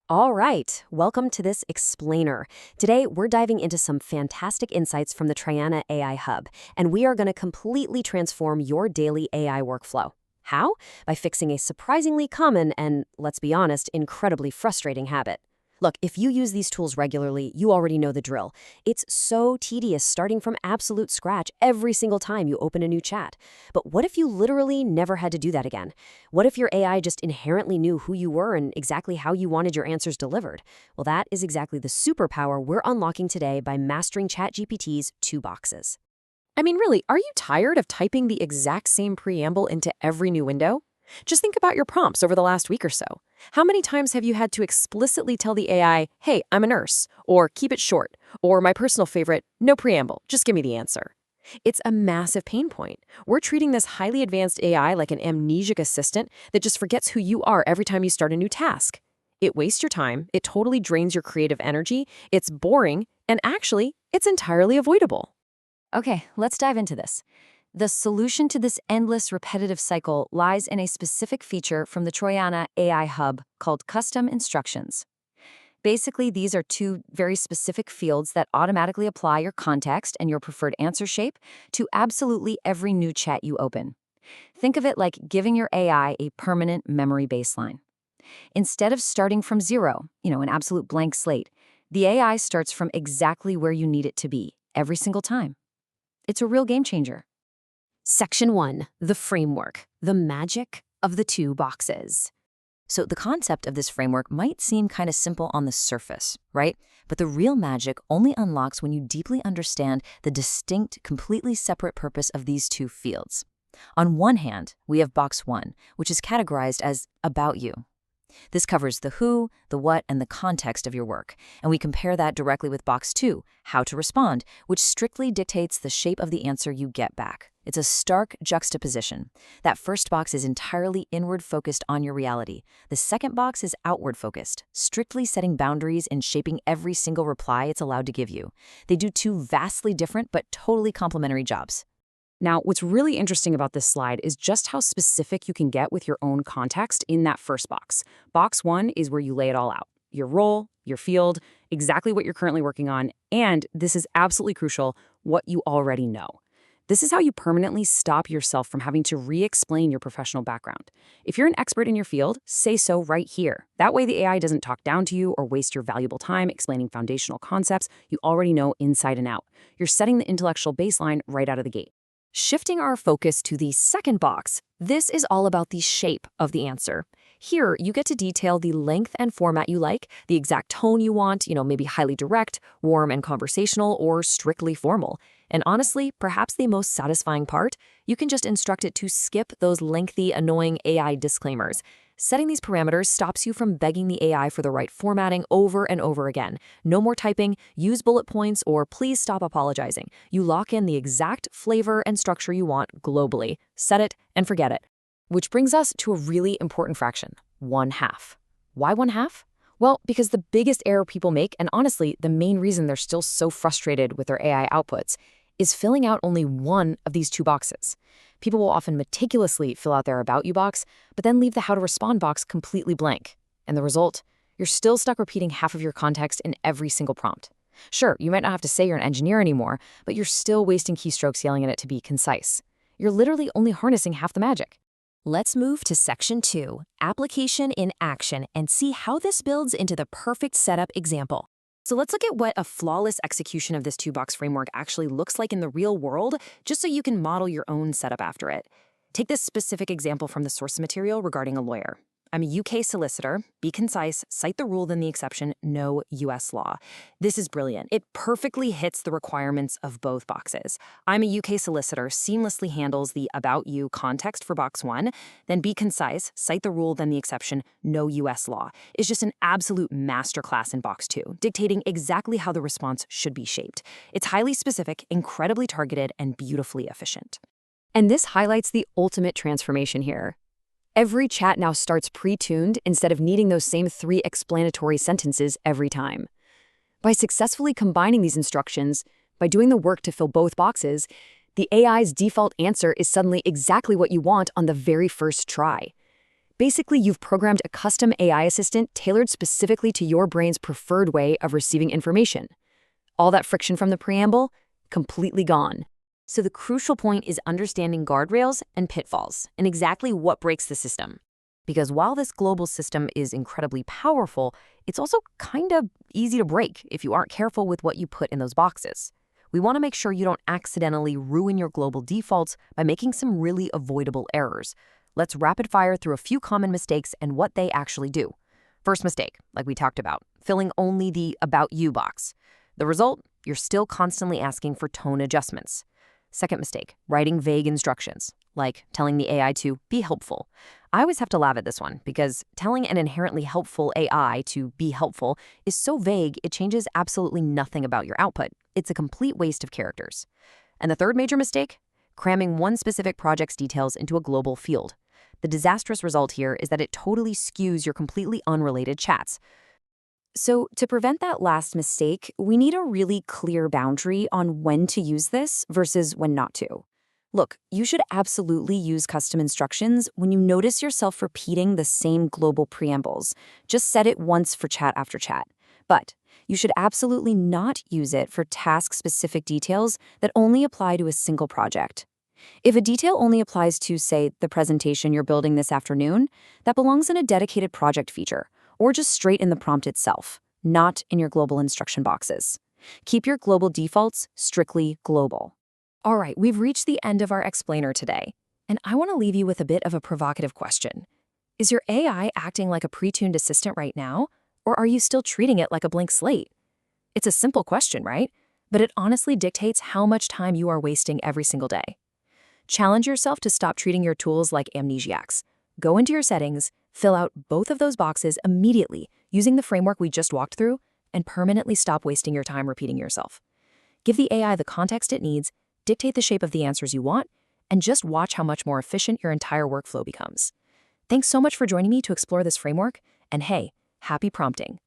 All right, welcome to this explainer. Today, we're diving into some fantastic insights from the Troiana AI Hub, and we are going to completely transform your daily AI workflow. How? By fixing a surprisingly common and, let's be honest, incredibly frustrating habit. Look, if you use these tools regularly, you already know the drill. It's so tedious starting from absolute scratch every single time you open a new chat. But what if you literally never had to do that again? What if your AI just inherently knew who you were and exactly how you wanted your answers delivered? Well, that is exactly the superpower we're unlocking today by mastering ChatGPT's two boxes. I mean, really, are you tired of typing the exact same preamble into every new window? Just think about your prompts over the last week or so. How many times have you had to explicitly tell the AI, hey, I'm a nurse, or keep it short, or my personal favorite, no preamble, just give me the answer? It's a massive pain point. We're treating this highly advanced AI like an amnesic assistant that just forgets who you are every time you start a new task. It wastes your time, it totally drains your creative energy, it's boring, and actually, it's entirely avoidable. Okay, let's dive into this. The solution to this endless repetitive cycle lies in a specific feature from the Troiana AI Hub called Custom Instructions. Basically, these are two very specific fields that automatically apply your context and your preferred answer shape to absolutely every new chat you open. Think of it like giving your AI a permanent memory baseline. Instead of starting from zero, an absolute blank slate, the AI starts from exactly where you need it to be every single time. It's a real game changer. Section 1, the framework, the magic of the two boxes. So the concept of this framework might seem kind of simple on the surface, right? But the real magic only unlocks when you deeply understand the distinct, completely separate purpose of these two fields. On one hand, we have box 1, which is categorized as about you. This covers the who, the what, and the context of your work, and we compare that directly with box 2, how to respond, which strictly dictates the shape of the answer you get back. It's a stark juxtaposition. That first box is entirely inward-focused on your reality. The second box is outward-focused, strictly setting boundaries and shaping every single reply it's allowed to give you. They do two vastly different but totally complementary jobs. Now, what's really interesting about this slide is just how specific you can get with your own context in that first box. Box 1 is where you lay it all out. Your role, your field, exactly what you're currently working on, and this is absolutely crucial, what you already know. This is how you permanently stop yourself from having to re-explain your professional background. If you're an expert in your field, say so right here. That way the AI doesn't talk down to you or waste your valuable time explaining foundational concepts you already know inside and out. You're setting the intellectual baseline right out of the gate. Shifting our focus to the second box, this is all about the shape of the answer. Here, you get to detail the length and format you like, the exact tone you want, maybe highly direct, warm and conversational, or strictly formal. And honestly, perhaps the most satisfying part, you can just instruct it to skip those lengthy, annoying AI disclaimers. Setting these parameters stops you from begging the AI for the right formatting over and over again. No more typing, use bullet points, or please stop apologizing. You lock in the exact flavor and structure you want globally. Set it and forget it. Which brings us to a really important fraction, 1/2. Why 1/2? Well, because the biggest error people make, and honestly, the main reason they're still so frustrated with their AI outputs, is filling out only one of these two boxes. People will often meticulously fill out their About You box, but then leave the How to Respond box completely blank. And the result? You're still stuck repeating half of your context in every single prompt. Sure, you might not have to say you're an engineer anymore, but you're still wasting keystrokes yelling at it to be concise. You're literally only harnessing half the magic. Let's move to Section 2, Application in Action, and see how this builds into the perfect setup example. So let's look at what a flawless execution of this two-box framework actually looks like in the real world, just so you can model your own setup after it. Take this specific example from the source material regarding a lawyer. I'm a UK solicitor. Be concise, cite the rule, then the exception, no US law. This is brilliant. It perfectly hits the requirements of both boxes. I'm a UK solicitor seamlessly handles the About You context for box 1, then be concise, cite the rule, then the exception, no US law. Is just an absolute masterclass in box 2, dictating exactly how the response should be shaped. It's highly specific, incredibly targeted, and beautifully efficient. And this highlights the ultimate transformation here. Every chat now starts pre-tuned instead of needing those same 3 explanatory sentences every time. By successfully combining these instructions, by doing the work to fill both boxes, the AI's default answer is suddenly exactly what you want on the very first try. Basically, you've programmed a custom AI assistant tailored specifically to your brain's preferred way of receiving information. All that friction from the preamble, completely gone. So the crucial point is understanding guardrails and pitfalls and exactly what breaks the system. Because while this global system is incredibly powerful, it's also kind of easy to break if you aren't careful with what you put in those boxes. We want to make sure you don't accidentally ruin your global defaults by making some really avoidable errors. Let's rapid fire through a few common mistakes and what they actually do. First mistake, like we talked about, filling only the About You box. The result? You're still constantly asking for tone adjustments. Second mistake, writing vague instructions, like telling the AI to be helpful. I always have to laugh at this one because telling an inherently helpful AI to be helpful is so vague it changes absolutely nothing about your output. It's a complete waste of characters. And the third major mistake, cramming one specific project's details into a global field. The disastrous result here is that it totally skews your completely unrelated chats. So to prevent that last mistake, we need a really clear boundary on when to use this versus when not to. Look, you should absolutely use custom instructions when you notice yourself repeating the same global preambles. Just set it once for chat after chat. But you should absolutely not use it for task-specific details that only apply to a single project. If a detail only applies to, say, the presentation you're building this afternoon, that belongs in a dedicated project feature, or just straight in the prompt itself, not in your global instruction boxes. Keep your global defaults strictly global. All right, we've reached the end of our explainer today, and I want to leave you with a bit of a provocative question. Is your AI acting like a pre-tuned assistant right now, or are you still treating it like a blank slate? It's a simple question, right? But it honestly dictates how much time you are wasting every single day. Challenge yourself to stop treating your tools like amnesiacs. Go into your settings, fill out both of those boxes immediately using the framework we just walked through, and permanently stop wasting your time repeating yourself. Give the AI the context it needs, dictate the shape of the answers you want, and just watch how much more efficient your entire workflow becomes. Thanks so much for joining me to explore this framework, and hey, happy prompting.